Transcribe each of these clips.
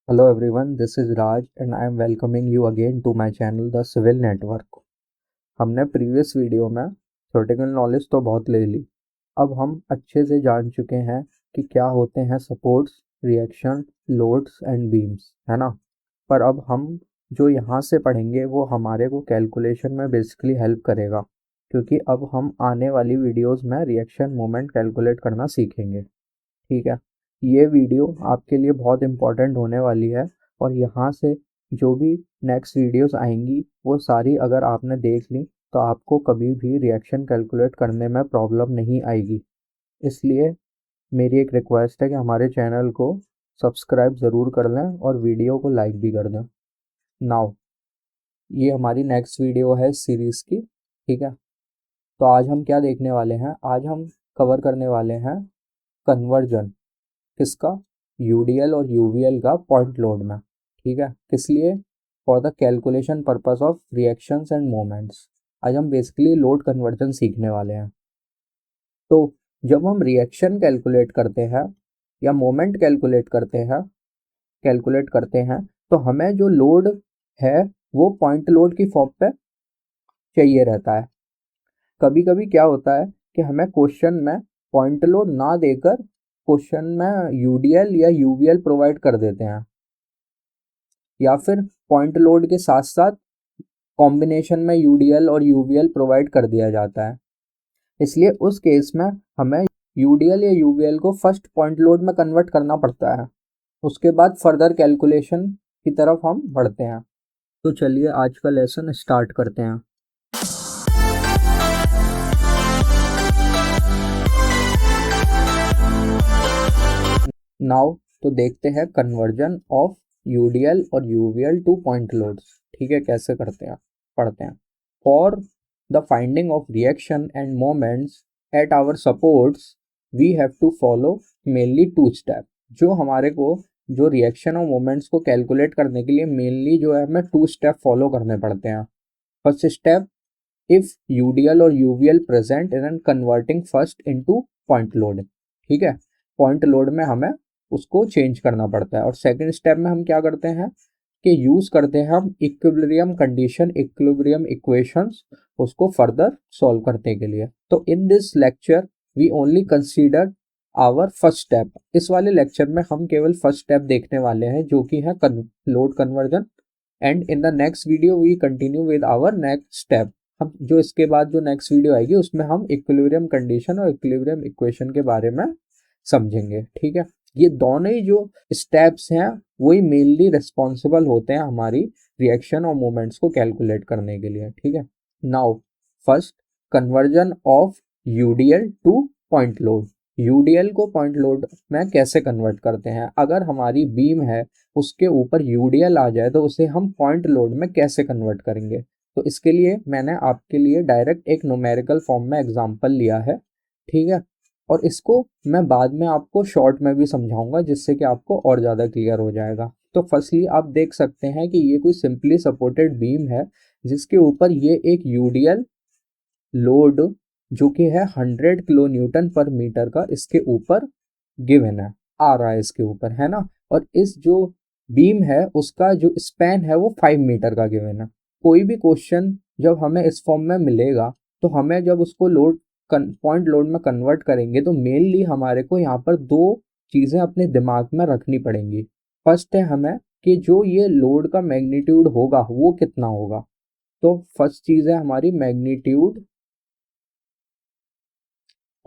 Hello everyone, this is Raj and I am welcoming you again to my channel The Civil Network। हमने previous video में theoretical knowledge तो बहुत ले ली। अब हम अच्छे से जान चुके हैं कि क्या होते हैं supports, reaction, loads and beams, है ना। पर अब हम जो यहाँ से पढ़ेंगे वो हमारे को कैलकुलेशन में बेसिकली हेल्प करेगा, क्योंकि अब हम आने वाली वीडियोस में रिएक्शन मोमेंट कैलकुलेट करना सीखेंगे। ठीक है, ये वीडियो आपके लिए बहुत इम्पोर्टेंट होने वाली है और यहाँ से जो भी नेक्स्ट वीडियोस आएंगी वो सारी अगर आपने देख ली तो आपको कभी भी रिएक्शन कैलकुलेट करने में प्रॉब्लम नहीं आएगी। इसलिए मेरी एक रिक्वेस्ट है कि हमारे चैनल को सब्सक्राइब ज़रूर कर लें और वीडियो को लाइक भी कर दें। नाउ ये हमारी नेक्स्ट वीडियो है इस सीरीज़ की। ठीक है, तो आज हम क्या देखने वाले हैं, आज हम कवर करने वाले हैं कन्वर्जन। किसका? यूडीएल और यूवीएल का पॉइंट लोड में। ठीक है, किस लिए? For the calculation purpose of reactions and moments. आज हम बेसिकली लोड कन्वर्जन सीखने वाले हैं। तो जब हम रिएक्शन कैलकुलेट करते हैं या मोमेंट कैलकुलेट करते हैं तो हमें जो लोड है वो पॉइंट लोड की फॉर्म पे चाहिए रहता है। कभी कभी क्या होता है कि हमें क्वेश्चन में पॉइंट लोड ना देकर क्वेश्चन में यूडीएल या यूवीएल प्रोवाइड कर देते हैं, या फिर पॉइंट लोड के साथ साथ कॉम्बिनेशन में यूडीएल और यूवीएल प्रोवाइड कर दिया जाता है। इसलिए उस केस में हमें यूडीएल या यूवीएल को फर्स्ट पॉइंट लोड में कन्वर्ट करना पड़ता है, उसके बाद फर्दर कैलकुलेशन की तरफ हम बढ़ते हैं। तो चलिए आज का लेसन स्टार्ट करते हैं। नाउ तो देखते हैं कन्वर्जन ऑफ यूडीएल और यूवीएल टू पॉइंट लोड्स। ठीक है, कैसे करते हैं पढ़ते हैं। For the finding of reaction and moments at our supports we have to follow mainly two step. जो हमारे को जो रिएक्शन और मोमेंट्स को कैलकुलेट करने के लिए मेनली जो है हमें टू स्टेप फॉलो करने पड़ते हैं। फर्स्ट स्टेप, इफ यूडीएल और UVL present in converting first into point load. ठीक है, पॉइंट लोड में हमें उसको चेंज करना पड़ता है। और सेकंड स्टेप में हम क्या करते हैं कि यूज़ करते हैं हम इक्विलिब्रियम कंडीशन, इक्विलिब्रियम इक्वेशंस, उसको फर्दर सॉल्व करने के लिए। तो in this lecture we only consider our first step. इस वाले लेक्चर में हम केवल फर्स्ट स्टेप देखने वाले हैं जो कि है load conversion, and in the next video we continue with our next step. हम जो इसके बाद जो नेक्स्ट वीडियो आएगी उसमें हम इक्विलिब्रियम कंडीशन और इक्विलिब्रियम इक्वेशन के बारे में समझेंगे। ठीक है, ये दोनों ही जो स्टेप्स हैं वही मेनली रिस्पॉन्सिबल होते हैं हमारी रिएक्शन और मोमेंट्स को कैलकुलेट करने के लिए। ठीक है, now first conversion of UDL two point load. UDL को पॉइंट लोड में कैसे कन्वर्ट करते हैं? अगर हमारी बीम है उसके ऊपर यूडीएल आ जाए तो उसे हम पॉइंट लोड में कैसे कन्वर्ट करेंगे? तो इसके लिए मैंने आपके लिए डायरेक्ट एक न्यूमेरिकल फॉर्म में एग्जांपल लिया है। ठीक है, और इसको मैं बाद में आपको शॉर्ट में भी समझाऊंगा जिससे कि आपको और ज़्यादा क्लियर हो जाएगा। तो फर्स्टली आप देख सकते हैं कि ये कोई सिंपली सपोर्टेड बीम है जिसके ऊपर ये एक यूडीएल लोड जो कि है 100 किलो न्यूटन पर मीटर का इसके ऊपर गिवन है, आ रहा है इसके ऊपर, है ना। और इस जो बीम है उसका जो स्पैन है वो 5 मीटर का गिवन है। कोई भी क्वेश्चन जब हमें इस फॉर्म में मिलेगा तो हमें जब उसको लोड पॉइंट लोड में कन्वर्ट करेंगे तो मेनली हमारे को यहाँ पर दो चीज़ें अपने दिमाग में रखनी पड़ेंगी। फर्स्ट है हमें कि जो ये लोड का मैग्नीट्यूड होगा वो कितना होगा। तो फर्स्ट चीज़ है हमारी मैग्नीट्यूड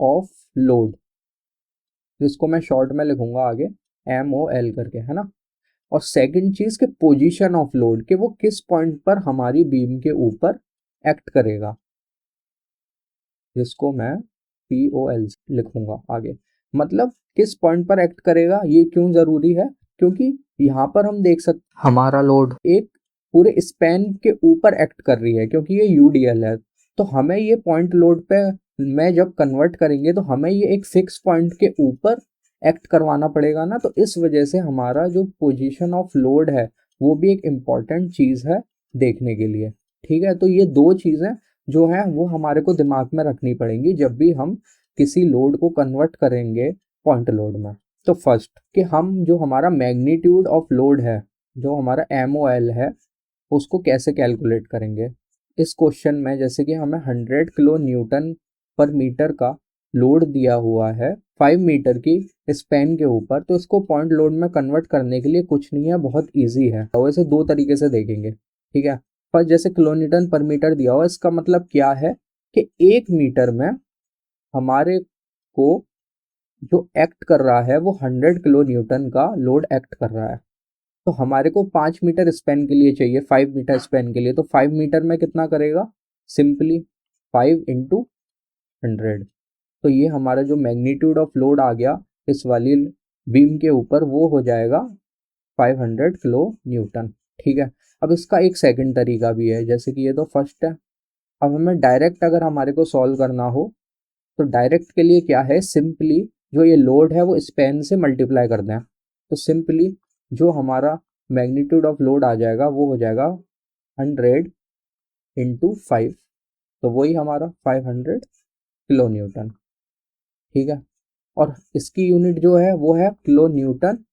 ऑफ लोड, जिसको मैं शॉर्ट में लिखूंगा आगे MOL करके, है ना। और सेकंड चीज के पोजीशन ऑफ लोड, कि वो किस पॉइंट पर हमारी बीम के ऊपर एक्ट करेगा, जिसको मैं POL लिखूंगा आगे। मतलब किस पॉइंट पर एक्ट करेगा, ये क्यों जरूरी है? क्योंकि यहाँ पर हम देख सकते हमारा लोड एक पूरे स्पैन के ऊपर एक्ट कर रही है क्योंकि ये यूडीएल है। तो हमें ये पॉइंट लोड पे में जब कन्वर्ट करेंगे तो हमें ये एक फिक्स पॉइंट के ऊपर एक्ट करवाना पड़ेगा ना। तो इस वजह से हमारा जो पोजीशन ऑफ लोड है वो भी एक इम्पॉर्टेंट चीज़ है देखने के लिए। ठीक है, तो ये दो चीज़ें जो है वो हमारे को दिमाग में रखनी पड़ेंगी जब भी हम किसी लोड को कन्वर्ट करेंगे पॉइंट लोड में। तो फर्स्ट कि हम जो हमारा मैग्नीट्यूड ऑफ लोड है, जो हमारा MOL है, उसको कैसे कैलकुलेट करेंगे। इस क्वेश्चन में जैसे कि हमें 100 किलो न्यूटन पर मीटर का लोड दिया हुआ है 5 मीटर की स्पैन के ऊपर, तो इसको पॉइंट लोड में कन्वर्ट करने के लिए कुछ नहीं है, बहुत ईजी है। तो वैसे दो तरीके से देखेंगे, ठीक है। फर्स्ट जैसे किलो न्यूटन पर मीटर दिया हुआ, इसका मतलब क्या है कि 1 मीटर में हमारे को जो एक्ट कर रहा है वो 100 किलो न्यूटन का लोड एक्ट कर रहा है। तो हमारे को 5 मीटर स्पेन के लिए चाहिए, 5 मीटर स्पेन के लिए, तो 5 मीटर में कितना करेगा, सिंपली 5 × 100। तो ये हमारा जो मैग्नीट्यूड ऑफ लोड आ गया इस वाली बीम के ऊपर, वो हो जाएगा 500 किलो न्यूटन, ठीक है। अब इसका एक सेकंड तरीका भी है, जैसे कि ये तो फर्स्ट है। अब हमें डायरेक्ट अगर हमारे को सॉल्व करना हो, तो डायरेक्ट के लिए क्या है, सिंपली जो ये लोड है वो स्पेन से मल्टीप्लाई कर दें। तो सिंपली जो हमारा मैग्नीट्यूड ऑफ लोड आ जाएगा वो हो जाएगा 100 × 5, तो वही हमारा 500 किलो न्यूटन, ठीक है। और इसकी यूनिट जो है वो है किलो न्यूटन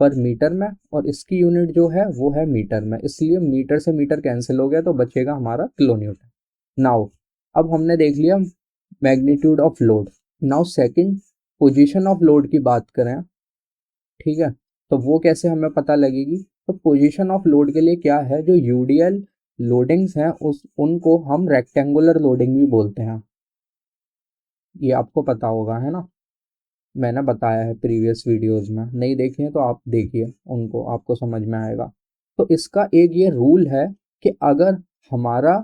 पर मीटर में, और इसकी यूनिट जो है वो है मीटर में, इसलिए मीटर से मीटर कैंसिल हो गया तो बचेगा हमारा किलो न्यूटन। नाउ अब हमने देख लिया magnitude of load. Now second position of load की बात करें, ठीक है, तो वो कैसे हमें पता लगेगी। तो पोजीशन ऑफ लोड के लिए क्या है, जो यूडीएल लोडिंग्स हैं उस उनको हम रेक्टेंगुलर लोडिंग भी बोलते हैं, ये आपको पता होगा, है ना। मैंने बताया है प्रीवियस वीडियोस में, नहीं देखे हैं तो आप देखिए उनको, आपको समझ में आएगा। तो इसका एक ये रूल है कि अगर हमारा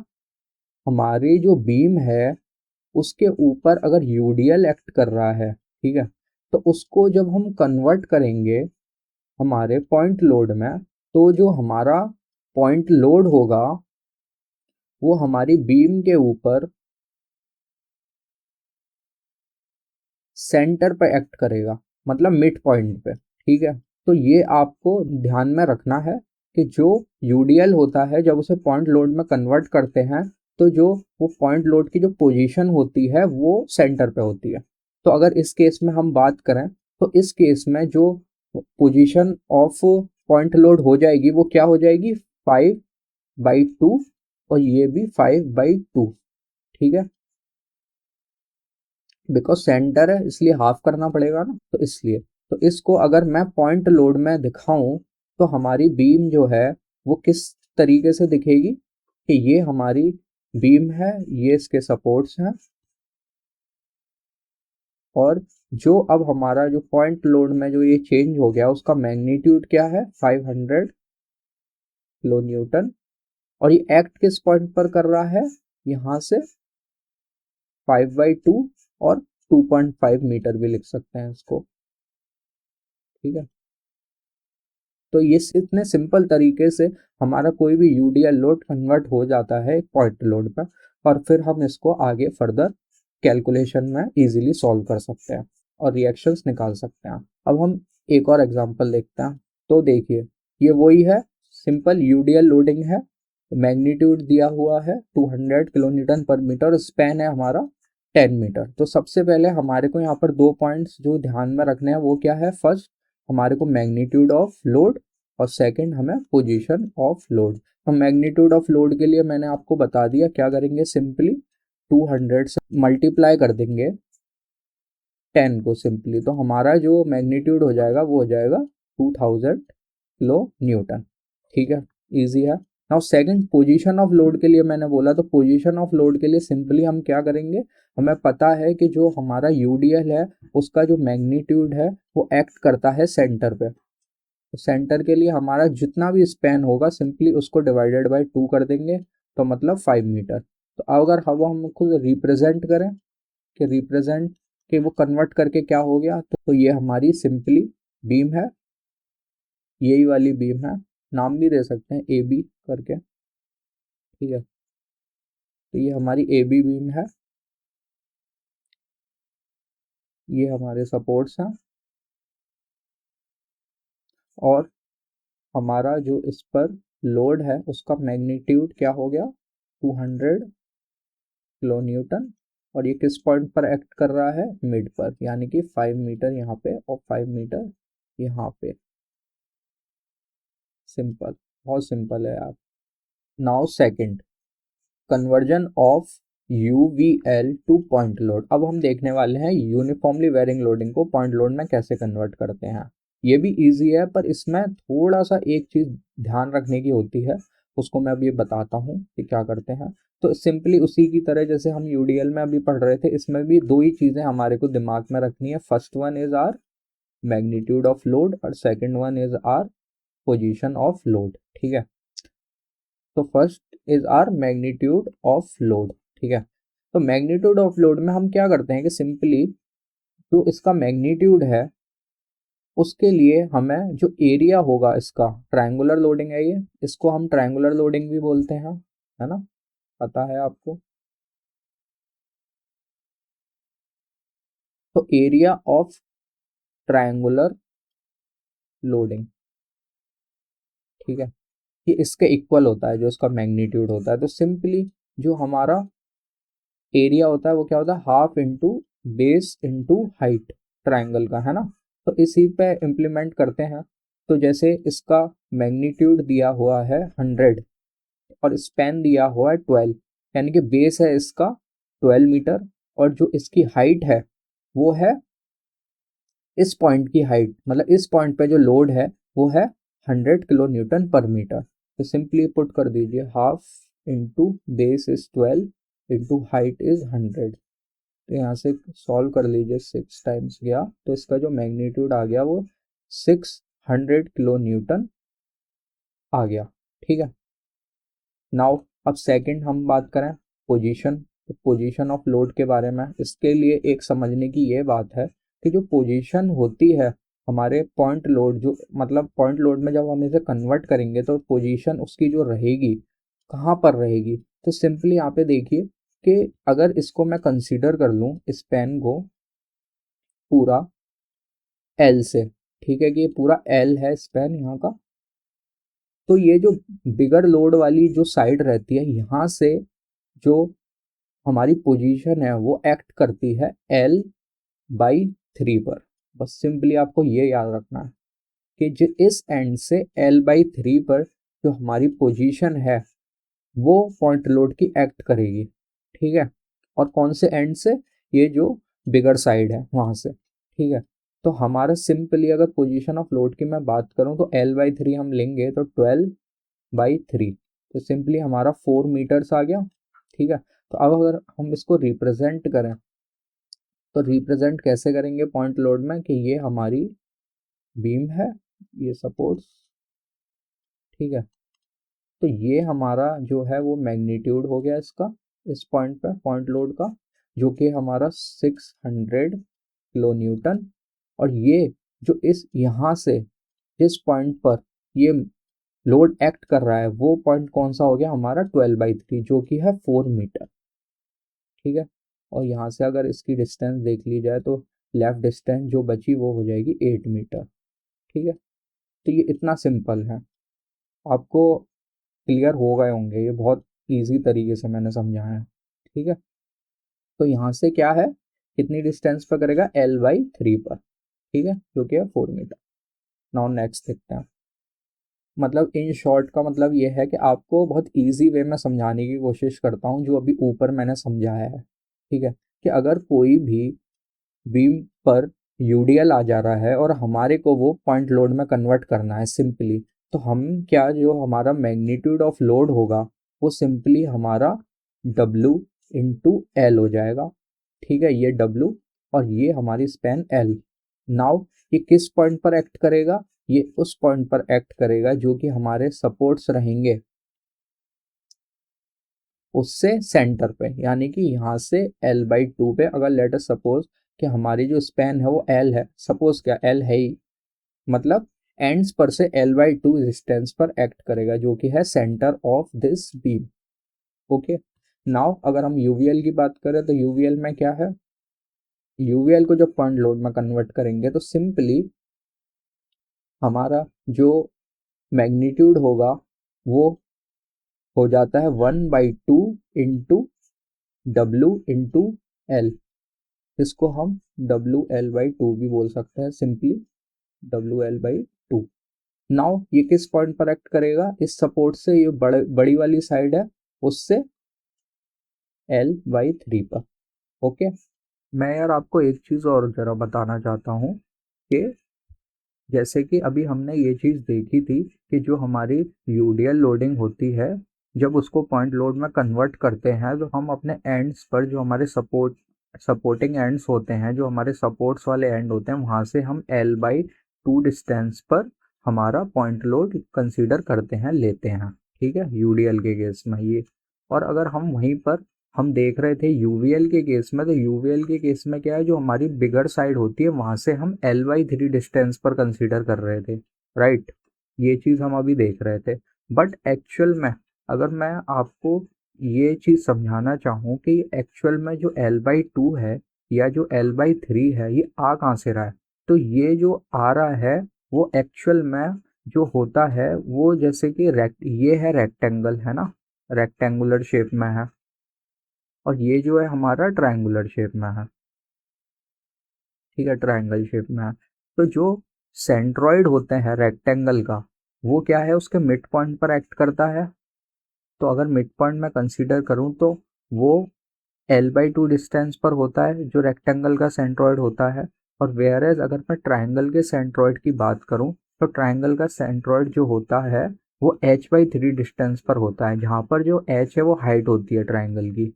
हमारी जो बीम है उसके ऊपर अगर यूडीएल एक्ट कर रहा है, ठीक है, तो उसको जब हम कन्वर्ट करेंगे हमारे पॉइंट लोड में, तो जो हमारा पॉइंट लोड होगा वो हमारी बीम के ऊपर सेंटर पे एक्ट करेगा, मतलब मिड पॉइंट पे, ठीक है। तो ये आपको ध्यान में रखना है कि जो यूडीएल होता है जब उसे पॉइंट लोड में कन्वर्ट करते हैं, तो जो वो पॉइंट लोड की जो पोजीशन होती है वो सेंटर पे होती है। तो अगर इस केस में हम बात करें, तो इस केस में जो पोजीशन ऑफ पॉइंट लोड हो जाएगी वो क्या हो जाएगी, 5/2, और ये भी 5/2, ठीक है। बिकॉज सेंटर है इसलिए हाफ करना पड़ेगा ना, तो इसलिए तो इसको अगर मैं पॉइंट लोड में दिखाऊं, तो हमारी बीम जो है वो किस तरीके से दिखेगी कि ये हमारी बीम है, ये इसके सपोर्ट्स हैं, और जो अब हमारा जो पॉइंट लोड में जो ये चेंज हो गया उसका मैग्नीट्यूड क्या है, 500 किलो न्यूटन, और ये एक्ट किस पॉइंट पर कर रहा है, यहाँ से 5/2, और 2.5 मीटर भी लिख सकते हैं इसको, ठीक है। तो ये इतने सिंपल तरीके से हमारा कोई भी यूडीएल लोड कन्वर्ट हो जाता है एक पॉइंट लोड पर, और फिर हम इसको आगे फर्दर कैलकुलेशन में इजीली सॉल्व कर सकते हैं और रिएक्शंस निकाल सकते हैं। अब हम एक और एग्जांपल देखते हैं। तो देखिए ये वही है, सिंपल यूडीएल लोडिंग है, मैग्नीट्यूड दिया हुआ है 200 किलो न्यूटन पर मीटर, स्पैन है हमारा 10 मीटर। तो सबसे पहले हमारे को यहाँ पर दो पॉइंट्स जो ध्यान में रखने हैं वो क्या है, फर्स्ट हमारे को मैग्नीट्यूड ऑफ लोड, और सेकंड हमें पोजीशन ऑफ लोड। तो मैग्नीट्यूड ऑफ लोड के लिए मैंने आपको बता दिया, क्या करेंगे, सिंपली 200 से मल्टीप्लाई कर देंगे 10 को सिंपली, तो हमारा जो मैग्नीट्यूड हो जाएगा वो हो जाएगा 2000 किलो न्यूटन, ठीक है, इजी है। Now second position of load के लिए मैंने बोला, तो पोजीशन ऑफ लोड के लिए सिंपली हम क्या करेंगे, हमें पता है कि जो हमारा यूडीएल है उसका जो मैग्नीट्यूड है वो एक्ट करता है सेंटर पे। तो सेंटर के लिए हमारा जितना भी स्पैन होगा सिंपली उसको डिवाइडेड बाय 2 कर देंगे, तो मतलब 5 मीटर। तो अगर हम खुद रिप्रेजेंट करें कि रिप्रेजेंट कि वो कन्वर्ट करके क्या हो गया, तो ये हमारी सिंपली बीम है, यही वाली बीम है, नाम भी दे सकते हैं ए बी करके, ठीक है। तो ये हमारी ए बी बीम है, ये हमारे सपोर्ट्स हैं, और हमारा जो इस पर लोड है उसका मैग्नीट्यूड क्या हो गया, 200 किलो न्यूटन, और ये किस पॉइंट पर एक्ट कर रहा है, मिड पर, यानी कि 5 मीटर यहाँ पे और 5 मीटर यहाँ पे। सिंपल, बहुत सिंपल है यार। Now second, conversion of UVL to point load. अब हम देखने वाले हैं यूनिफॉर्मली वेरिंग लोडिंग को पॉइंट लोड में कैसे कन्वर्ट करते हैं। ये भी इजी है, पर इसमें थोड़ा सा एक चीज ध्यान रखने की होती है, उसको मैं अभी बताता हूँ कि क्या करते हैं। तो सिंपली उसी की तरह जैसे हम यूडीएल में अभी पढ़ रहे थे, इसमें भी दो ही चीजें हमारे को दिमाग में रखनी है। First one is our magnitude of load और second one is our position of load. ठीक है, तो first is our magnitude of load. ठीक है, तो मैग्नीट्यूड ऑफ लोड में हम क्या करते हैं कि सिंपली जो इसका मैग्नीट्यूड है उसके लिए हमें जो एरिया होगा, इसका ट्रायंगुलर लोडिंग है ये, इसको हम ट्रायंगुलर लोडिंग भी बोलते हैं, है ना, पता है आपको। तो एरिया ऑफ ट्रायंगुलर लोडिंग, ठीक है, ये इसके इक्वल होता है जो इसका मैग्नीट्यूड होता है। तो सिंपली जो हमारा एरिया होता है वो क्या होता है, half into base into height triangle का, है ना। तो इसी पे इम्प्लीमेंट करते हैं। तो जैसे इसका मैग्नीट्यूड दिया हुआ है 100 और स्पैन दिया हुआ है 12, यानी कि बेस है इसका 12 मीटर और जो इसकी हाइट है वो है इस पॉइंट की हाइट, मतलब इस पॉइंट पे जो लोड है वो है 100 किलो न्यूटन पर मीटर। तो सिंपली पुट कर दीजिए half into base is 12 into height is 100। तो यहाँ से सॉल्व कर लीजिए, 6 टाइम्स गया तो इसका जो मैग्नीट्यूड आ गया वो 600 किलो न्यूटन आ गया। ठीक है, नाउ अब सेकंड हम बात करें पोजीशन, तो पोजीशन ऑफ लोड के बारे में। इसके लिए एक समझने की ये बात है कि जो पोजीशन होती है हमारे पॉइंट लोड, जो मतलब पॉइंट लोड में जब हम इसे कन्वर्ट करेंगे तो पोजीशन उसकी जो रहेगी कहाँ पर रहेगी। तो सिंपली यहाँ पे देखिए कि अगर इसको मैं कंसीडर कर लूँ स्पैन को पूरा एल से, ठीक है, कि ये पूरा एल है स्पैन यहाँ का, तो ये जो बिगर लोड वाली जो साइड रहती है यहाँ से जो हमारी पोजीशन है वो एक्ट करती है एल बाई 3 पर। बस सिंपली आपको ये याद रखना है कि जो इस एंड से एल बाई 3 पर जो हमारी पोजीशन है वो पॉइंट लोड की एक्ट करेगी। ठीक है, और कौन से एंड से, ये जो बिगर साइड है वहां से। ठीक है, तो हमारा सिंपली अगर पोजीशन ऑफ लोड की मैं बात करूं तो एल बाई 3 हम लेंगे तो 12/3, तो सिंपली हमारा 4 मीटर्स आ गया। ठीक है, तो अब अगर हम इसको रिप्रेजेंट करें तो रिप्रेजेंट कैसे करेंगे पॉइंट लोड में, कि ये हमारी बीम है, ये सपोर्ट्स, ठीक है, तो ये हमारा जो है वो मैग्नीट्यूड हो गया इसका इस पॉइंट पे पॉइंट लोड का, जो कि हमारा 600 किलो न्यूटन। और ये जो इस यहाँ से जिस पॉइंट पर ये लोड एक्ट कर रहा है वो पॉइंट कौन सा हो गया हमारा 12/3, जो कि है 4 मीटर। ठीक है, और यहाँ से अगर इसकी डिस्टेंस देख ली जाए तो लेफ्ट डिस्टेंस जो बची वो हो जाएगी 8 मीटर। ठीक है, तो ये इतना सिंपल है, आपको क्लियर हो गए होंगे, ये बहुत इजी तरीके से मैंने समझाया है। ठीक है, तो यहाँ से क्या है, कितनी डिस्टेंस पर करेगा, L/3 पर, ठीक है, जो कि है 4 मीटर। नाउ नेक्स्ट देखते हैं। मतलब इन शॉर्ट का मतलब ये है कि आपको बहुत इजी वे में समझाने की कोशिश करता हूँ जो अभी ऊपर मैंने समझाया है। ठीक है, कि अगर कोई भी बीम पर यूडीएल आ जा रहा है और हमारे को वो पॉइंट लोड में कन्वर्ट करना है सिंपली, तो हम क्या, जो हमारा मैग्नीट्यूड ऑफ लोड होगा वो सिंपली हमारा W इंटू एल हो जाएगा। ठीक है, ये W और ये हमारी स्पैन L। नाउ ये किस पॉइंट पर एक्ट करेगा, ये उस पॉइंट पर एक्ट करेगा जो कि हमारे सपोर्ट्स रहेंगे उससे सेंटर पे, यानी कि यहाँ से L/2 पे। अगर लेट अस सपोज कि हमारी जो स्पैन है वो L है, सपोज क्या L है ही, मतलब एंड्स पर से L/2 डिस्टेंस पर एक्ट करेगा जो कि है centre of this beam. Okay, now अगर हम यूवीएल की बात करें तो यूवीएल में क्या है, यूवीएल को जब पॉइंट लोड में कन्वर्ट करेंगे तो सिंपली हमारा जो मैग्नीट्यूड होगा वो हो जाता है 1/2 इंटू W इंटू एल, इसको हम WL/2 भी बोल सकते हैं, सिंपली WL/2। नाउ ये किस पॉइंट पर एक्ट करेगा, इस सपोर्ट से, ये बड़ी वाली साइड है उससे L/3 पर। ओके, मैं यार आपको एक चीज़ और ज़रा बताना चाहता हूँ कि जैसे कि अभी हमने ये चीज़ देखी थी कि जो हमारी यूडीएल लोडिंग होती है, जब उसको पॉइंट लोड में कन्वर्ट करते हैं तो हम अपने एंड्स पर, जो हमारे सपोर्टिंग एंड्स होते हैं, जो हमारे सपोर्ट्स वाले एंड होते हैं, वहाँ से हम L/2 डिस्टेंस पर हमारा पॉइंट लोड कंसीडर करते हैं, लेते हैं। ठीक है, यूडीएल के केस में ये। और अगर हम वहीं पर हम देख रहे थे यूवीएल के केस में, तो यूवीएल के केस में क्या है, जो हमारी बिगर साइड होती है वहां से हम L/3 डिस्टेंस पर कंसीडर कर रहे थे, राइट। ये चीज़ हम अभी देख रहे थे। बट एक्चुअल में अगर मैं आपको ये चीज़ समझाना चाहूँ कि एक्चुअल में जो L/2 है या जो L/3 है, ये आ कहाँ से रहा है, तो ये जो आ रहा है वो एक्चुअल में जो होता है वो, जैसे कि ये है रेक्टेंगल, है ना, रेक्टेंगुलर शेप में है, और ये जो है हमारा ट्रायंगुलर शेप में है। ठीक है, ट्रायंगल शेप में है। तो जो सेंट्रॉइड होते हैं रेक्टेंगल का, वो क्या है, उसके मिड पॉइंट पर एक्ट करता है। तो अगर मिड पॉइंट में कंसीडर करूँ तो वो L/2 डिस्टेंस पर होता है, जो रेक्टेंगल का सेंट्रॉइड होता है। और वेयर एज अगर मैं ट्रायंगल के सेंट्रॉइड की बात करूँ, तो ट्रायंगल का सेंट्रॉइड जो होता है वो H/3 डिस्टेंस पर होता है, जहाँ पर जो H है वो हाइट होती है ट्रायंगल की।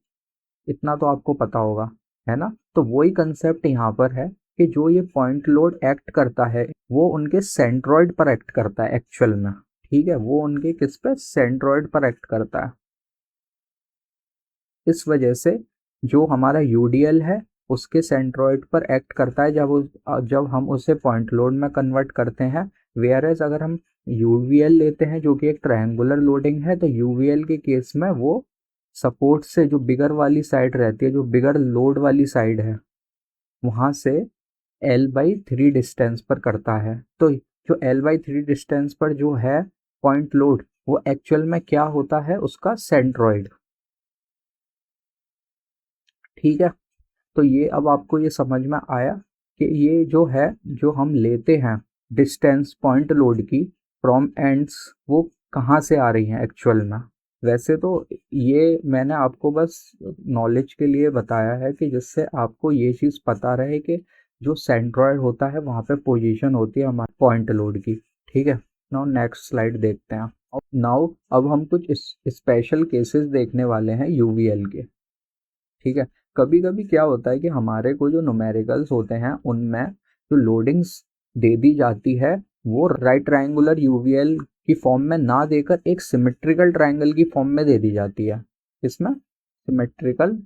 इतना तो आपको पता होगा, है ना। तो वही कंसेप्ट यहाँ पर है कि जो ये पॉइंट लोड एक्ट करता है वो उनके सेंट्रॉइड पर एक्ट करता है एक्चुअल में। ठीक है, वो उनके किस पे, सेंट्रॉइड पर एक्ट करता है। इस वजह से जो हमारा यूडीएल है उसके सेंट्रॉइड पर एक्ट करता है जब हम उसे पॉइंट लोड में कन्वर्ट करते हैं। वेयर एज अगर हम यूवीएल लेते हैं जो कि एक ट्रायंगुलर लोडिंग है, तो यूवीएल के केस में वो सपोर्ट से जो बिगर वाली साइड रहती है, जो बिगर लोड वाली साइड है, वहाँ से L/3 डिस्टेंस पर करता है। तो जो L/3 डिस्टेंस पर जो है पॉइंट लोड, वो एक्चुअल में क्या होता है, उसका सेंट्रॉइड। ठीक है, तो ये अब आपको ये समझ में आया कि ये जो है, जो हम लेते हैं डिस्टेंस पॉइंट लोड की फ्रॉम एंड्स, वो कहाँ से आ रही हैं एक्चुअल में। वैसे तो ये मैंने आपको बस नॉलेज के लिए बताया है कि जिससे आपको ये चीज़ पता रहे कि जो सेंट्रॉइड होता है वहाँ पे पोजीशन होती है हमारे पॉइंट लोड की। ठीक है, नाउ नेक्स्ट स्लाइड देखते हैं। नाउ अब हम कुछ स्पेशल केसेस देखने वाले हैं यूवीएल के। ठीक है, कभी कभी क्या होता है कि हमारे को जो न्यूमेरिकल्स होते हैं उनमें जो लोडिंग्स दे दी जाती है वो राइट ट्रायंगुलर यूवीएल की फॉर्म में ना देकर एक सिमेट्रिकल ट्रायंगल की फॉर्म में दे दी जाती है। इसमें सिमेट्रिकल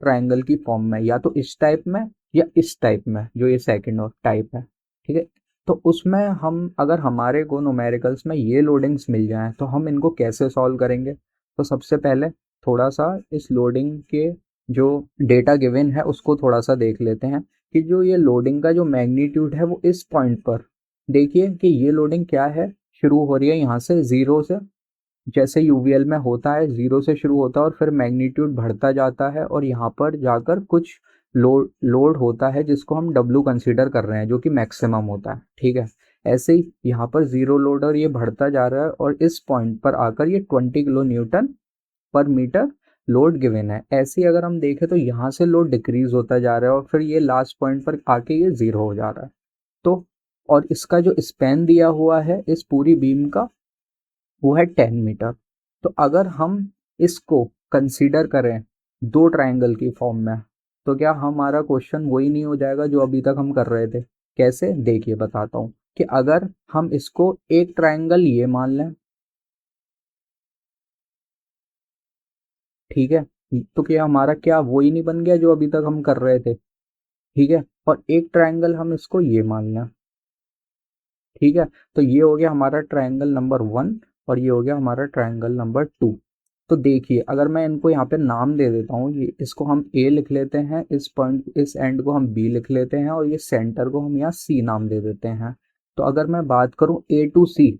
ट्रायंगल की फॉर्म में, या तो इस टाइप में या इस टाइप में, जो ये सेकंड और टाइप है। ठीक है, तो उसमें हम, अगर हमारे को न्यूमेरिकल्स में ये लोडिंग्स मिल जाएं तो हम इनको कैसे सॉल्व करेंगे। तो सबसे पहले थोड़ा सा इस लोडिंग के जो डेटा गिवन है उसको थोड़ा सा देख लेते हैं कि जो ये लोडिंग का जो मैग्नीट्यूड है वो इस पॉइंट पर, देखिए कि ये लोडिंग क्या है, शुरू हो रही है यहाँ से ज़ीरो से, जैसे यूवीएल में होता है, ज़ीरो से शुरू होता है और फिर मैग्नीट्यूड बढ़ता जाता है और यहाँ पर जाकर कुछ लोड होता है जिसको हम डब्ल्यू कंसीडर कर रहे हैं, जो कि मैक्सिमम होता है। ठीक है, ऐसे ही यहाँ पर ज़ीरो लोड और ये बढ़ता जा रहा है और इस पॉइंट पर आकर ये 20 kN/m लोड गिवन है। ऐसे ही अगर हम देखें तो यहाँ से लोड डिक्रीज होता जा रहा है और फिर ये लास्ट पॉइंट पर आके ये ज़ीरो हो जा रहा है। तो और इसका जो स्पैन दिया हुआ है इस पूरी बीम का, वो है 10 मीटर। तो अगर हम इसको कंसीडर करें दो ट्रायंगल की फॉर्म में, तो क्या हमारा क्वेश्चन वही नहीं हो जाएगा जो अभी तक हम कर रहे थे। कैसे, देखिए बताता हूँ कि अगर हम इसको एक ट्रायंगल ये मान लें, ठीक है, तो क्या हमारा क्या वही नहीं बन गया जो अभी तक हम कर रहे थे। ठीक है, और एक ट्रायंगल हम इसको ये मान लें। ठीक है, तो ये हो गया हमारा ट्रायंगल नंबर 1 और ये हो गया हमारा ट्रायंगल नंबर 2। तो देखिए अगर मैं इनको यहाँ पे नाम दे देता हूँ, ये इसको हम ए लिख लेते हैं, इस पॉइंट इस एंड को हम बी लिख लेते हैं और ये सेंटर को हम यहाँ सी नाम दे देते हैं। तो अगर मैं बात करूँ A to C,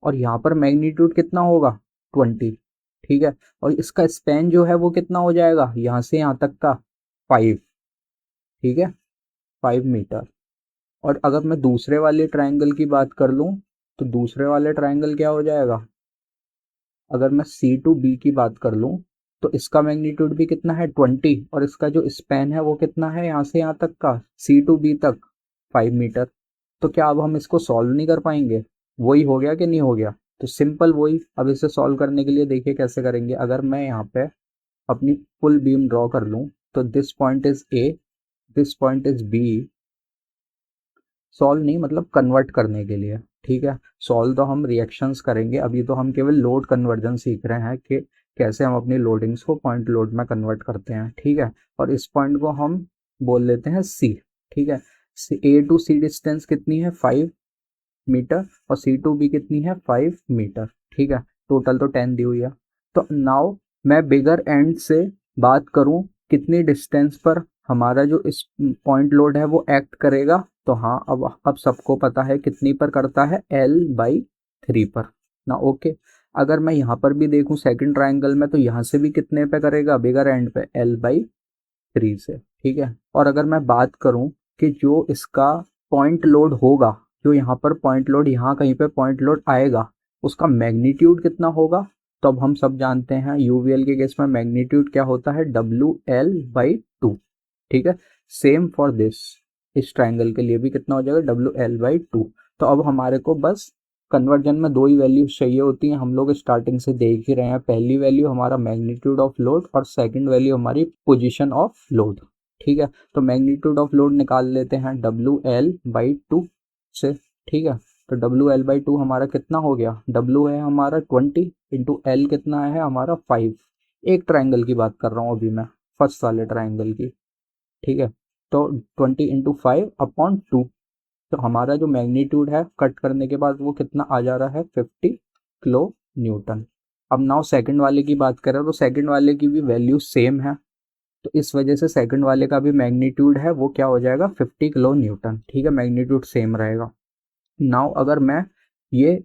और यहाँ पर मैग्नीट्यूड कितना होगा 20, ठीक है। और इसका स्पैन जो है वो कितना हो जाएगा यहाँ से यहाँ तक का 5, ठीक है, 5 मीटर। और अगर मैं दूसरे वाले ट्रायंगल की बात कर लूँ तो दूसरे वाले ट्रायंगल क्या हो जाएगा, अगर मैं सी टू बी की बात कर लूँ तो इसका मैग्नीट्यूड भी कितना है 20, और इसका जो स्पैन है वो कितना है यहाँ से यहाँ तक का सी टू बी तक 5 मीटर। तो क्या अब हम इसको सॉल्व नहीं कर पाएंगे, वही हो गया कि नहीं हो गया। तो सिंपल वही, अब इसे सॉल्व करने के लिए देखिए कैसे करेंगे। अगर मैं यहाँ पे अपनी फुल बीम ड्रॉ कर लूँ तो this point is A, this point is B, solve नहीं मतलब कन्वर्ट करने के लिए, ठीक है। सॉल्व तो हम रिएक्शंस करेंगे, अभी तो हम केवल लोड कन्वर्जन सीख रहे हैं कि कैसे हम अपनी लोडिंग्स को पॉइंट लोड में कन्वर्ट करते हैं, ठीक है। और इस पॉइंट को हम बोल लेते हैं सी, ठीक है। ए टू सी डिस्टेंस कितनी है 5 मीटर, और सी टू बी कितनी है 5 मीटर, ठीक है। टोटल तो 10 दी हुई है। तो नाउ मैं बिगर एंड से बात करूं कितनी डिस्टेंस पर हमारा जो इस पॉइंट लोड है वो एक्ट करेगा, तो हाँ अब सबको पता है कितनी पर करता है, L/3 पर ना, ओके। अगर मैं यहाँ पर भी देखूँ सेकंड ट्रायंगल में तो यहाँ से भी कितने पे करेगा, बिगर एंड पे L/3 से, ठीक है। और अगर मैं बात करूँ कि जो इसका पॉइंट लोड होगा, जो यहाँ पर पॉइंट लोड, यहाँ कहीं पे पॉइंट लोड आएगा, उसका मैग्नीट्यूड कितना होगा, तो अब हम सब जानते हैं यूवीएल के केस में मैग्नीट्यूड क्या होता है, WL/2, ठीक है। सेम फॉर दिस, इस ट्रायंगल के लिए भी कितना हो जाएगा WL/2। तो अब हमारे को बस कन्वर्जन में दो ही वैल्यूज चाहिए होती हैं, हम लोग स्टार्टिंग से देख ही रहे हैं। पहली वैल्यू हमारा मैग्नीट्यूड ऑफ लोड और सेकंड वैल्यू हमारी पोजीशन ऑफ लोड, ठीक है। तो मैग्नीट्यूड ऑफ लोड निकाल लेते हैं WL/2 से, ठीक है। तो WL/2 हमारा कितना हो गया, W है हमारा 20 इंटू L कितना है हमारा 5। एक ट्रायंगल की बात कर रहा हूँ अभी मैं, फर्स्ट वाले ट्रायंगल की, ठीक है। तो 20 × 5/2, तो हमारा जो मैग्नीट्यूड है कट करने के बाद वो कितना आ जा रहा है 50 किलो न्यूटन। अब नाउ सेकंड वाले की बात करें तो सेकंड वाले की भी वैल्यू सेम है, तो इस वजह से सेकंड वाले का भी मैग्नीट्यूड है वो क्या हो जाएगा 50 किलो न्यूटन, ठीक है। मैग्नीट्यूड सेम रहेगा। नाउ अगर मैं ये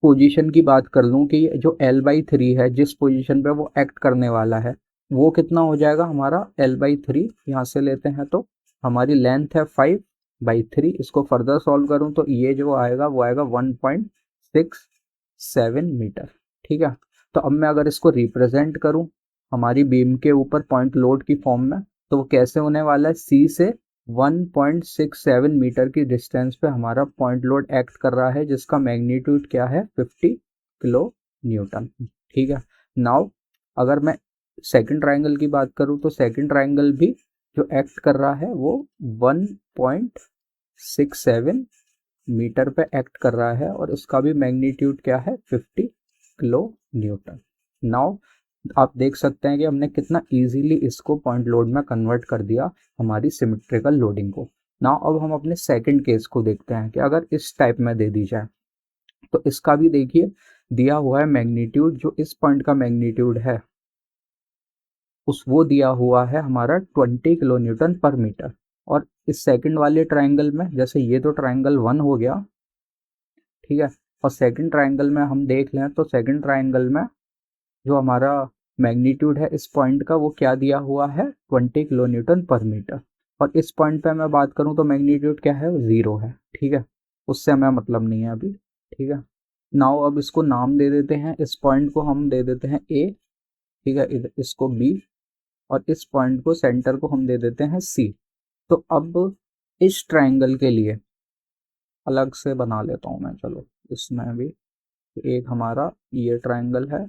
पोजीशन की बात कर लूँ कि जो L/3 है जिस पोजीशन पे वो एक्ट करने वाला है वो कितना हो जाएगा हमारा L/3, यहाँ से लेते हैं तो हमारी लेंथ है 5/3। इसको फर्दर सॉल्व करूँ तो ये जो आएगा वो आएगा 1.67 मीटर, ठीक है। तो अब मैं अगर इसको रिप्रेजेंट करूँ हमारी बीम के ऊपर पॉइंट लोड की फॉर्म में, तो वो कैसे होने वाला है, सी से 1.67 मीटर की डिस्टेंस पे हमारा पॉइंट लोड एक्ट कर रहा है जिसका मैग्नीट्यूड क्या है 50 किलो न्यूटन, ठीक है। नाउ अगर मैं सेकंड ट्रायंगल की बात करूँ तो सेकंड ट्रायंगल भी जो एक्ट कर रहा है वो 1.67 मीटर पे एक्ट कर रहा है और उसका भी मैग्नीट्यूड क्या है 50 किलो न्यूटन। नाउ आप देख सकते हैं कि हमने कितना इजीली इसको पॉइंट लोड में कन्वर्ट कर दिया हमारी सिमेट्रिकल लोडिंग को। नाउ अब हम अपने सेकंड केस को देखते हैं कि अगर इस टाइप में दे दी जाए तो इसका भी देखिए दिया हुआ है मैग्नीट्यूड, जो इस पॉइंट का मैग्नीट्यूड है उस वो दिया हुआ है हमारा 20 किलो न्यूटन पर मीटर। और इस सेकंड वाले ट्रायंगल में, जैसे ये तो ट्रायंगल 1 हो गया, ठीक है। और सेकंड ट्रायंगल में हम देख लें तो सेकंड ट्रायंगल में जो हमारा मैग्नीट्यूड है इस पॉइंट का वो क्या दिया हुआ है 20 किलो न्यूटन पर मीटर। और इस पॉइंट पे मैं बात करूं तो मैग्नीट्यूड क्या है, 0 है, ठीक है। उससे हमें मतलब नहीं है अभी, ठीक है। नाउ अब इसको नाम दे देते हैं, इस पॉइंट को हम दे देते हैं ए, ठीक है, इसको बी, और इस पॉइंट को सेंटर को हम दे देते हैं सी। तो अब इस ट्रायंगल के लिए अलग से बना लेता हूँ मैं, चलो इसमें भी एक हमारा ये ट्रायंगल है,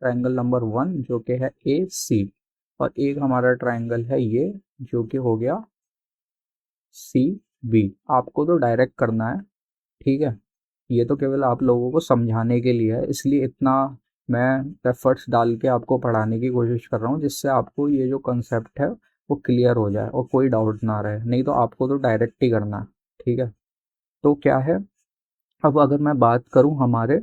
ट्रायंगल नंबर 1 जो कि है ए सी, और एक हमारा ट्रायंगल है ये जो कि हो गया सी बी। आपको तो डायरेक्ट करना है, ठीक है। ये तो केवल आप लोगों को समझाने के लिए है, इसलिए इतना मैं एफर्ट्स डाल के आपको पढ़ाने की कोशिश कर रहा हूँ जिससे आपको ये जो कंसेप्ट है वो क्लियर हो जाए और कोई डाउट ना रहे, नहीं तो आपको तो डायरेक्ट ही करना है, ठीक है। तो क्या है, अब अगर मैं बात करूं हमारे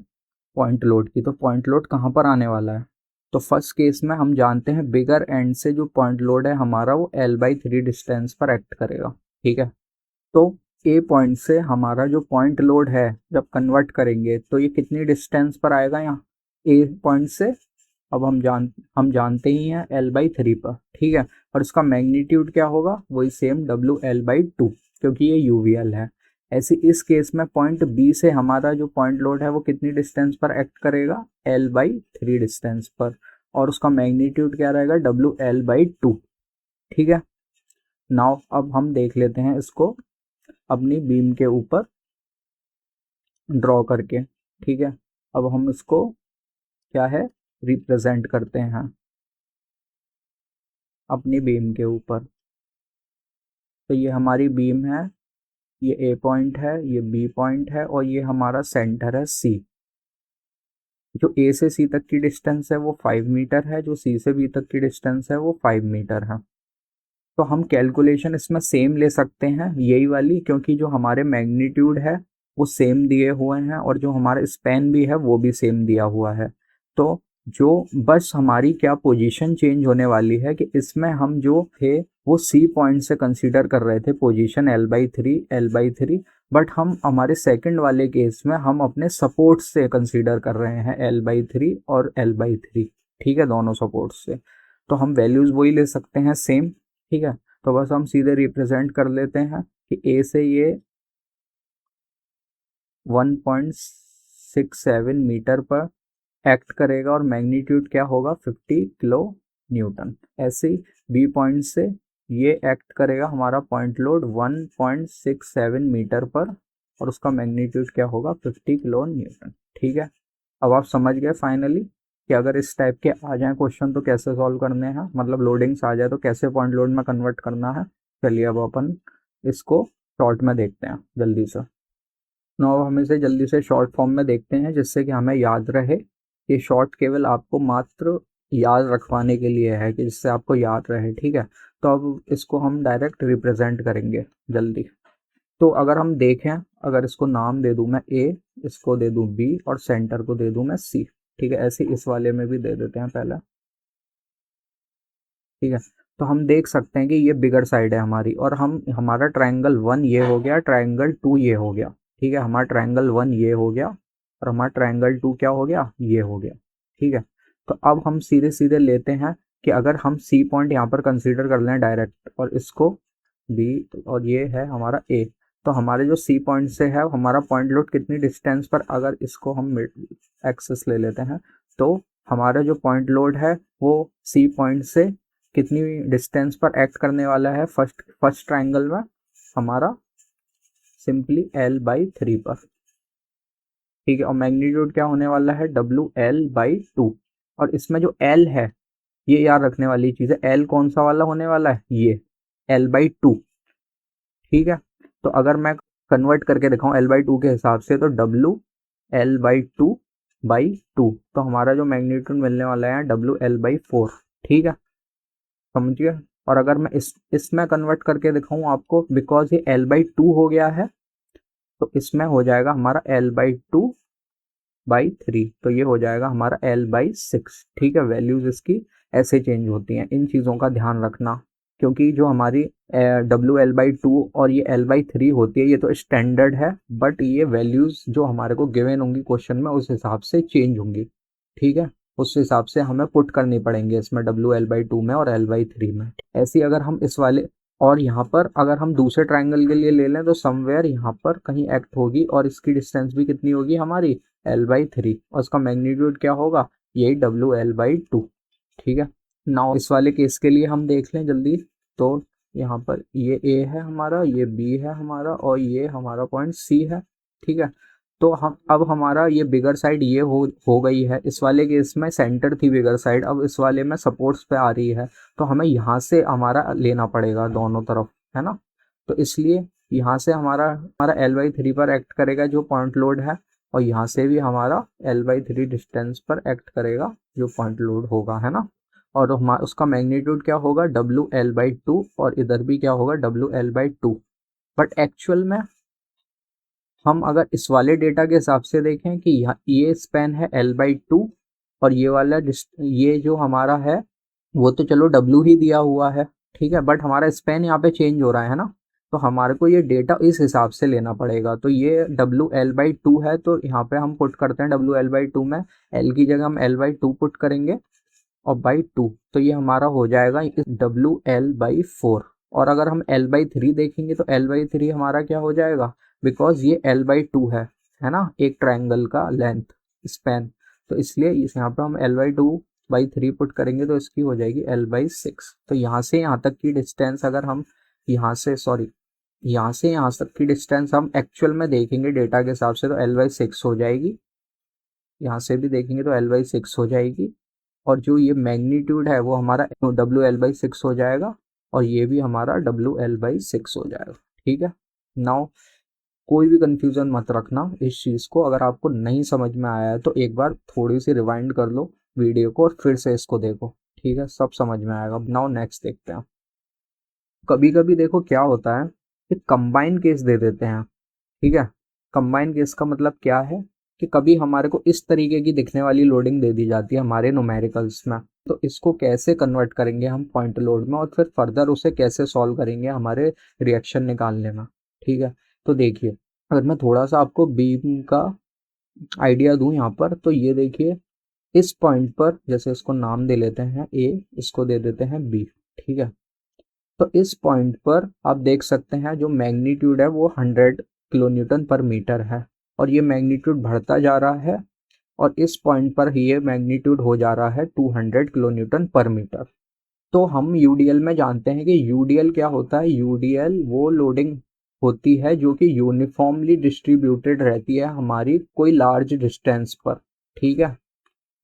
पॉइंट लोड की, तो पॉइंट लोड कहाँ पर आने वाला है। तो फर्स्ट केस में हम जानते हैं बिगर एंड से जो पॉइंट लोड है हमारा वो L/3 डिस्टेंस पर एक्ट करेगा, ठीक है। तो ए पॉइंट से हमारा जो पॉइंट लोड है जब कन्वर्ट करेंगे तो ये कितनी डिस्टेंस पर आएगा यहाँ ए पॉइंट से। अब हम जानते ही हैं L/3 पर, ठीक है। और इसका मैग्नीट्यूड क्या होगा, वही सेम WL/2, क्योंकि ये यूवीएल है। ऐसे इस केस में पॉइंट बी से हमारा जो पॉइंट लोड है वो कितनी डिस्टेंस पर एक्ट करेगा, L/3 डिस्टेंस पर, और उसका मैग्नीट्यूड क्या रहेगा, WL/2, ठीक है। नाउ अब हम देख लेते हैं इसको अपनी बीम के ऊपर ड्रॉ करके, ठीक है। अब हम इसको क्या है, रिप्रेजेंट करते हैं अपनी बीम के ऊपर। तो ये हमारी बीम है, ये ए पॉइंट है, ये बी पॉइंट है, और ये हमारा सेंटर है सी। जो ए से सी तक की डिस्टेंस है वो 5 मीटर है, जो सी से बी तक की डिस्टेंस है वो 5 मीटर है। तो हम कैलकुलेशन इसमें सेम ले सकते हैं, यही वाली, क्योंकि जो हमारे मैग्नीट्यूड है वो सेम दिए हुए हैं और जो हमारा स्पैन भी है वो भी सेम दिया हुआ है। तो जो बस हमारी क्या पोजीशन चेंज होने वाली है कि इसमें हम जो थे वो सी पॉइंट से कंसीडर कर रहे थे पोजीशन L/3, बट हम हमारे सेकंड वाले केस में हम अपने सपोर्ट से कंसीडर कर रहे हैं L/3 और L/3, ठीक है, दोनों सपोर्ट से। तो हम वैल्यूज़ वही ले सकते हैं सेम, ठीक है। तो बस हम सीधे रिप्रेजेंट कर लेते हैं कि ए से ये 1.67 मीटर पर एक्ट करेगा और मैग्नीट्यूड क्या होगा, 50 किलो न्यूटन। ऐसे ही बी पॉइंट से ये एक्ट करेगा हमारा पॉइंट लोड 1.67 मीटर पर और उसका मैग्नीट्यूड क्या होगा, 50 किलो न्यूटन, ठीक है। अब आप समझ गए फाइनली कि अगर इस टाइप के आ जाए क्वेश्चन तो कैसे सॉल्व करने हैं, मतलब लोडिंग्स आ जाए तो कैसे पॉइंट लोड में कन्वर्ट करना है। चलिए अब अपन इसको शॉर्ट में देखते हैं जल्दी से। नो अब हम इसे जल्दी से शॉर्ट फॉर्म में देखते हैं जिससे कि हमें याद रहे। ये शॉर्ट केवल आपको मात्र याद रखवाने के लिए है कि जिससे आपको याद रहे, ठीक है। तो अब इसको हम डायरेक्ट रिप्रेजेंट करेंगे जल्दी। तो अगर हम देखें, अगर इसको नाम दे दूं मैं ए, इसको दे दूं बी और सेंटर को दे दूं मैं सी, ठीक है। ऐसे इस वाले में भी दे देते हैं पहले, ठीक है। तो हम देख सकते हैं कि ये बिगर साइड है हमारी, और हम हमारा ट्रायंगल 1 ये हो गया, ट्रायंगल 2 ये हो गया, ठीक है। हमारा ट्रायंगल 1 ये हो गया और हमारा ट्रायंगल 2 क्या हो गया, ये हो गया, ठीक है। तो अब हम सीधे सीधे लेते हैं कि अगर हम सी पॉइंट यहाँ पर कंसीडर कर लें डायरेक्ट और इसको बी, और ये है हमारा ए, तो हमारे जो सी पॉइंट से है हमारा पॉइंट लोड कितनी डिस्टेंस पर, अगर इसको हम एक्सेस ले लेते हैं तो हमारा जो पॉइंट लोड है वो सी पॉइंट से कितनी डिस्टेंस पर एक्ट करने वाला है, फर्स्ट ट्रायंगल में हमारा सिंपली L/3 पर, ठीक है। और मैग्नीट्यूड क्या होने वाला है, WL/2। और इसमें जो L है ये याद रखने वाली चीज़ है, L कौन सा वाला होने वाला है, ये L/2, ठीक है। तो अगर मैं कन्वर्ट करके दिखाऊं L/2 के हिसाब से तो WL/2/2, तो हमारा जो मैग्नीट्यूड मिलने वाला है WL/4, ठीक है, समझिए। और अगर मैं इसमें कन्वर्ट करके दिखाऊं आपको, बिकॉज ये L/2 हो गया है तो इसमें हो जाएगा हमारा L/2/3, तो ये हो जाएगा हमारा L/6, ठीक है। वैल्यूज इसकी ऐसे चेंज होती हैं, इन चीज़ों का ध्यान रखना, क्योंकि जो हमारी WL/2 और ये L/3 होती है ये तो स्टैंडर्ड है, बट ये वैल्यूज़ जो हमारे को गिवन होंगी क्वेश्चन में उस हिसाब से चेंज होंगी, ठीक है। उस हिसाब से हमें पुट करनी पड़ेंगे इसमें WL/2 में और L/3 में। ऐसी अगर हम इस वाले, और यहाँ पर अगर हम दूसरे ट्रायंगल के लिए ले लें तो समवेयर यहाँ पर कहीं एक्ट होगी और इसकी डिस्टेंस भी कितनी होगी हमारी L/3, और उसका मैग्नीट्यूड क्या होगा, यही WL/2, ठीक है। नाउ इस वाले केस के लिए हम देख लें जल्दी। तो यहाँ पर ये ए है हमारा, ये बी है हमारा, और ये हमारा पॉइंट सी है, ठीक है। तो हम अब हमारा ये बिगर साइड ये हो गई है, इस वाले केस में सेंटर थी बिगर साइड, अब इस वाले में सपोर्ट्स पे आ रही है, तो हमें यहाँ से हमारा लेना पड़ेगा दोनों तरफ, है ना। तो इसलिए यहाँ से हमारा हमारा L/3 पर एक्ट करेगा जो पॉइंट लोड है, और यहाँ से भी हमारा L/3 डिस्टेंस पर एक्ट करेगा जो पॉइंट लोड होगा, है ना। और हमारा उसका मैग्नीट्यूड क्या होगा, WL/2, और इधर भी क्या होगा, WL/2। बट एक्चुअल में हम अगर इस वाले डेटा के हिसाब से देखें कि ये स्पैन है L/2 और ये वाला ये जो हमारा है वो तो चलो W ही दिया हुआ है, ठीक है, बट हमारा स्पैन यहाँ पे चेंज हो रहा है ना। तो हमारे को ये डेटा इस हिसाब से लेना पड़ेगा। तो ये WL/2 है, तो यहाँ पे हम पुट करते हैं WL/2 में, L की जगह हम L/2 पुट करेंगे और बाई 2, तो ये हमारा हो जाएगा WL/4। और अगर हम L/3 देखेंगे तो L/3 हमारा क्या हो जाएगा, बिकॉज ये L/2 है ना, एक ट्रायंगल का लेंथ स्पैन, तो इसलिए इस यहाँ पे हम L/2/3 पुट करेंगे तो इसकी हो जाएगी L/6। तो यहाँ से यहाँ तक की डिस्टेंस अगर हम यहाँ से यहाँ से यहाँ तक की डिस्टेंस हम एक्चुअल में देखेंगे डेटा के हिसाब से तो L/6 हो जाएगी। यहाँ से भी देखेंगे तो L/6 हो जाएगी, और जो ये मैग्नीट्यूड है वो हमारा WL/6 हो जाएगा, और ये भी हमारा WL/6 हो जाएगा। ठीक है, नाउ कोई भी कंफ्यूजन मत रखना इस चीज़ को। अगर आपको नहीं समझ में आया है तो एक बार थोड़ी सी रिवाइंड कर लो वीडियो को और फिर से इसको देखो, ठीक है, सब समझ में आएगा। नाउ नेक्स्ट देखते हैं। कभी कभी देखो क्या होता है कि कंबाइन केस दे देते हैं, ठीक है। कंबाइन केस का मतलब क्या है कि कभी हमारे को इस तरीके की दिखने वाली लोडिंग दे दी जाती है हमारे न्यूमेरिकल्स में, तो इसको कैसे कन्वर्ट करेंगे हम पॉइंट लोड में, और फिर फर्दर उसे कैसे सॉल्व करेंगे हमारे रिएक्शन निकालने में, ठीक है। तो देखिए, अगर मैं थोड़ा सा आपको बीम का आइडिया दूं यहाँ पर, तो ये देखिए इस पॉइंट पर, जैसे इसको नाम दे लेते हैं A, इसको दे देते हैं B, ठीक है। तो इस पॉइंट पर आप देख सकते हैं जो मैग्नीट्यूड है वो 100 किलो न्यूटन पर मीटर है, और ये मैग्नीट्यूड बढ़ता जा रहा है, और इस पॉइंट पर ये मैग्नीट्यूड हो जा रहा है 200 किलो न्यूटन पर मीटर। तो हम यूडीएल में जानते हैं कि यूडीएल क्या होता है। यूडीएल वो लोडिंग होती है जो कि यूनिफॉर्मली डिस्ट्रीब्यूटेड रहती है हमारी कोई लार्ज डिस्टेंस पर, ठीक है,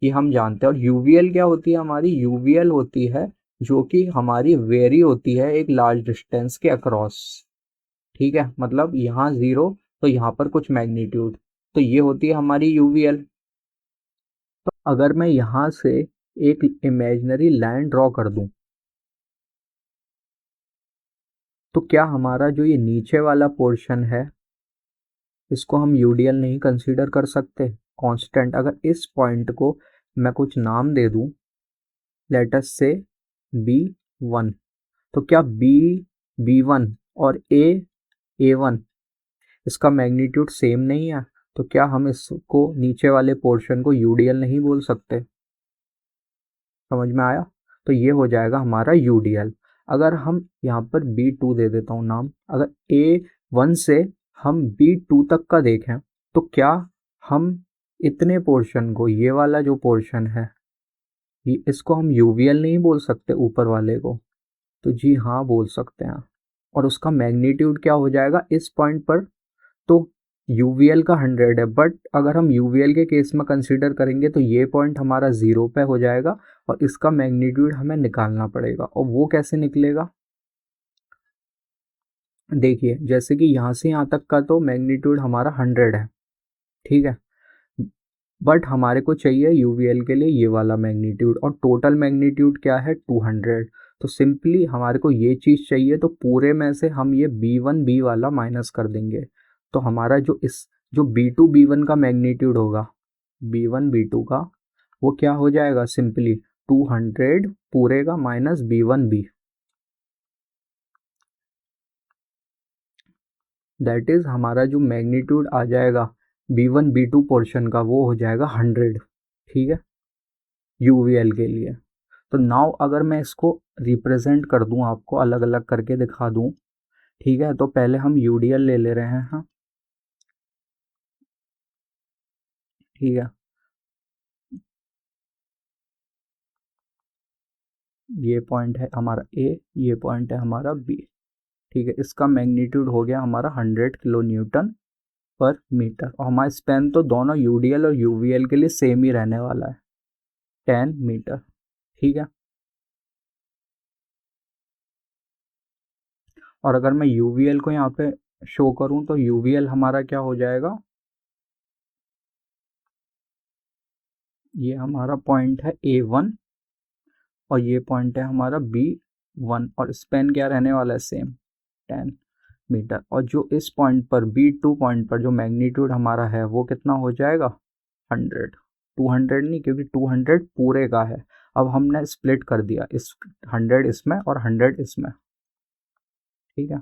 ये हम जानते हैं। और यूवीएल क्या होती है हमारी, यूवीएल होती है जो कि हमारी वेरी होती है एक लार्ज डिस्टेंस के अक्रॉस, ठीक है, मतलब यहाँ 0 तो यहाँ पर कुछ मैग्नीट्यूड, तो ये होती है हमारी यूवीएल। तो अगर मैं यहाँ से एक इमेजिनरी लाइन ड्रॉ कर दूं, तो क्या हमारा जो ये नीचे वाला पोर्शन है इसको हम यूडीएल नहीं कंसीडर कर सकते कांस्टेंट। अगर इस पॉइंट को मैं कुछ नाम दे दूं, लेट अस से B1, तो क्या B1 और A1 इसका मैग्नीट्यूड सेम नहीं है, तो क्या हम इसको नीचे वाले पोर्शन को यूडीएल नहीं बोल सकते। समझ में आया, तो ये हो जाएगा हमारा यूडीएल। अगर हम यहाँ पर B2 दे देता हूँ नाम, अगर A1 से हम B2 तक का देखें, तो क्या हम इतने पोर्शन को, ये वाला जो पोर्शन है इसको हम यूवीएल नहीं बोल सकते ऊपर वाले को, तो जी हाँ बोल सकते हैं। और उसका मैग्नीट्यूड क्या हो जाएगा इस पॉइंट पर, तो यूवीएल का 100 है, बट अगर हम यूवीएल के केस में कंसीडर करेंगे तो ये पॉइंट हमारा 0 पे हो जाएगा, और इसका मैग्नीट्यूड हमें निकालना पड़ेगा। और वो कैसे निकलेगा, देखिए जैसे कि यहाँ से यहाँ तक का तो मैग्नीट्यूड हमारा 100 है, ठीक है, बट हमारे को चाहिए यूवीएल के लिए ये वाला मैग्नीट्यूड, और टोटल मैग्नीट्यूड क्या है 200। तो सिंपली हमारे को ये चीज़ चाहिए, तो पूरे में से हम ये B1 B वाला माइनस कर देंगे, तो हमारा जो B2 B1 का मैग्नीट्यूड होगा, B1 B2 का, वो क्या हो जाएगा, सिंपली 200 पूरे का minus B1 B, that is हमारा जो मैग्नीट्यूड आ जाएगा B1 B2 पोर्शन का वो हो जाएगा 100, ठीक है, यूवीएल के लिए। तो नाउ अगर मैं इसको रिप्रेजेंट कर दूं, आपको अलग अलग करके दिखा दूं, ठीक है, तो पहले हम यूडीएल ले ले रहे हैं, हाँ ठीक है, ये पॉइंट है हमारा A, ये पॉइंट है हमारा B, ठीक है, इसका मैग्नीट्यूड हो गया हमारा 100 किलो न्यूटन पर मीटर, और हमारा स्पेन तो दोनों यूडीएल और यूवीएल के लिए सेम ही रहने वाला है, 10 मीटर, ठीक है। और अगर मैं यूवीएल को यहाँ पे शो करूँ तो यूवीएल हमारा क्या हो जाएगा, ये हमारा पॉइंट है A1, और ये पॉइंट है हमारा B1, और स्पेन क्या रहने वाला है, सेम 10 मीटर। और जो इस पॉइंट पर B2 पॉइंट पर जो मैग्नीट्यूड हमारा है वो कितना हो जाएगा, 100, 200 नहीं, क्योंकि 200 पूरे का है, अब हमने स्प्लिट कर दिया, इस 100 इसमें और 100 इसमें, ठीक है।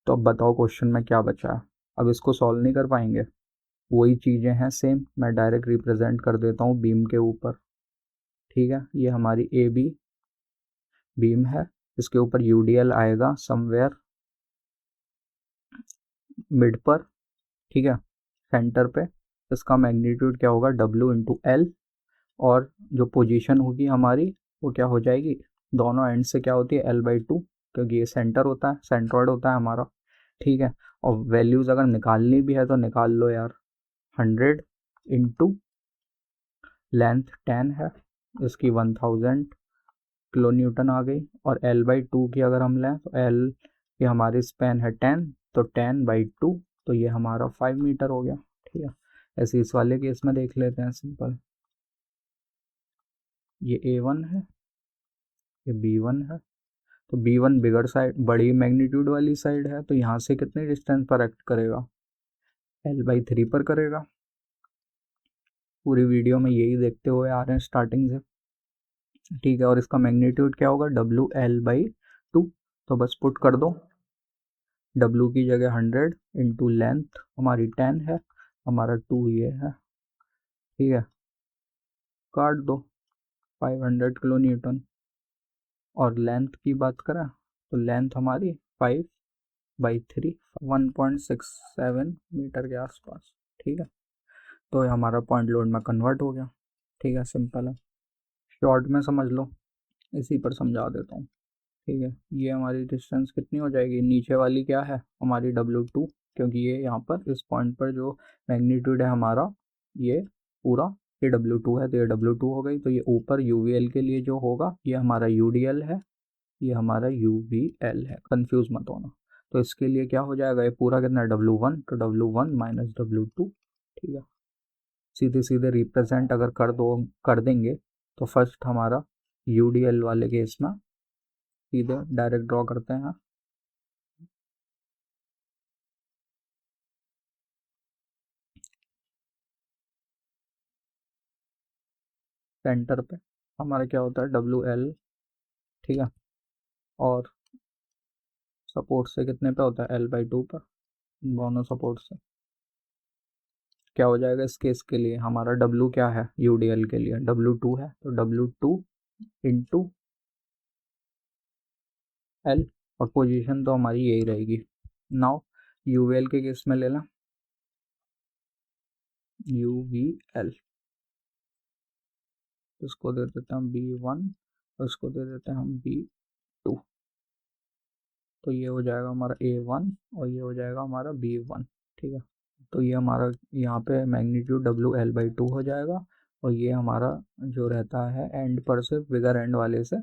तो अब बताओ क्वेश्चन में क्या बचा है। अब इसको सॉल्व नहीं कर पाएंगे, वही चीज़ें हैं सेम, मैं डायरेक्ट रिप्रेजेंट कर देता हूँ बीम के ऊपर। ठीक है, ये हमारी ए बी बीम है, इसके ऊपर यूडीएल आएगा समवेयर मिड पर। ठीक है, सेंटर पे। इसका मैग्नीट्यूड क्या होगा, W इंटू एल। और जो पोजीशन होगी हमारी वो क्या हो जाएगी, दोनों एंड से क्या होती है L/2, क्योंकि ये सेंटर होता है, सेंट्रॉइड होता है हमारा। ठीक है, और वैल्यूज़ अगर निकालनी भी है तो निकाल लो यार। 100 इंटू लेंथ 10 है, इसकी 1000 किलो न्यूटन आ गई। और L/2 की अगर हम लें तो L ये हमारी स्पैन है 10, तो 10/2, तो ये हमारा 5 मीटर हो गया। ठीक है, ऐसे इस वाले केस में देख लेते हैं सिंपल। ये A1 है, ये B1 है। तो B1 बिगर साइड, बड़ी मैग्नीट्यूड वाली साइड है, तो यहाँ से कितने डिस्टेंस पर एक्ट करेगा, L/3 पर करेगा। पूरी वीडियो में यही देखते हुए आ रहे हैं स्टार्टिंग से। ठीक है, और इसका मैग्नीट्यूड क्या होगा, WL/2। तो बस पुट कर दो, W की जगह 100 इंटू लेंथ हमारी 10 है, हमारा 2 ये है। ठीक है, काट दो 500 किलो न्यूटन। और लेंथ की बात करें तो लेंथ हमारी 5/3, 1.67 मीटर के आसपास। ठीक है, तो ये हमारा पॉइंट लोड में कन्वर्ट हो गया। ठीक है, सिंपल है, शॉर्ट में समझ लो, इसी पर समझा देता हूँ। ठीक है, ये हमारी डिस्टेंस कितनी हो जाएगी, नीचे वाली क्या है हमारी W2, क्योंकि ये यहाँ पर इस पॉइंट पर जो मैग्नीट्यूड है हमारा ये पूरा, ये W2 है, तो ये W2 हो गई। तो ये ऊपर UVL के लिए जो होगा ये हमारा UDL है, ये हमारा UVL है, कंफ्यूज मत होना। तो इसके लिए क्या हो जाएगा, ये पूरा कितना है W1, तो W1 माइनस W2। ठीक है, सीधे सीधे रिप्रेजेंट अगर कर देंगे तो फर्स्ट हमारा UDL वाले केस में सीधे डायरेक्ट ड्रॉ करते हैं। सेंटर पे हमारा क्या होता है WL। ठीक है, और सपोर्ट से कितने पे होता है L/2 पर, दोनों सपोर्ट से। क्या हो जाएगा इस केस के लिए, हमारा W क्या है UDL के लिए, W2 है, तो W2 इंटू L। और पोजीशन तो हमारी यही रहेगी। नाउ UVL के केस में ले लें, UVL, इसको दे देते हैं हम B1, और इसको दे देते हैं हम B2। तो ये हो जाएगा हमारा A1 और ये हो जाएगा हमारा B1। ठीक है, तो ये हमारा यहाँ पे मैग्नीट्यूड WL/2 हो जाएगा, और ये हमारा जो रहता है एंड पर से, बिगर एंड वाले से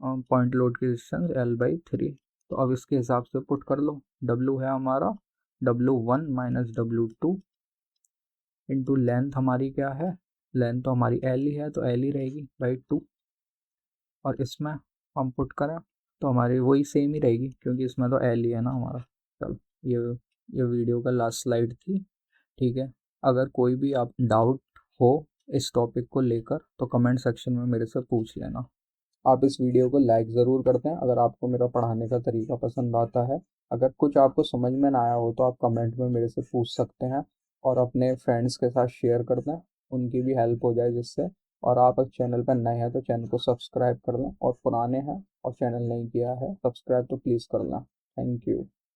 पॉइंट लोड की डिस्टेंस L/3। तो अब इसके हिसाब से पुट कर लो, W है हमारा W1 minus W2 into length हमारी क्या है, लेंथ तो हमारी L ही है, तो L ही रहेगी बाई 2। और इसमें हम पुट करें तो हमारी वही सेम ही रहेगी, क्योंकि इसमें तो L ही है ना हमारा। चलो, ये वीडियो का लास्ट स्लाइड थी। ठीक है, अगर कोई भी आप डाउट हो इस टॉपिक को लेकर तो कमेंट सेक्शन में मेरे से पूछ लेना। आप इस वीडियो को लाइक ज़रूर करते हैं अगर आपको मेरा पढ़ाने का तरीका पसंद आता है। अगर कुछ आपको समझ में ना आया हो तो आप कमेंट में मेरे से पूछ सकते हैं, और अपने फ्रेंड्स के साथ शेयर कर दें, उनकी भी हेल्प हो जाए जिससे। और आप अगर चैनल पर नए हैं तो चैनल को सब्सक्राइब कर लें, और पुराने हैं और चैनल नहीं किया है सब्सक्राइब तो प्लीज़ कर लें। Thank you.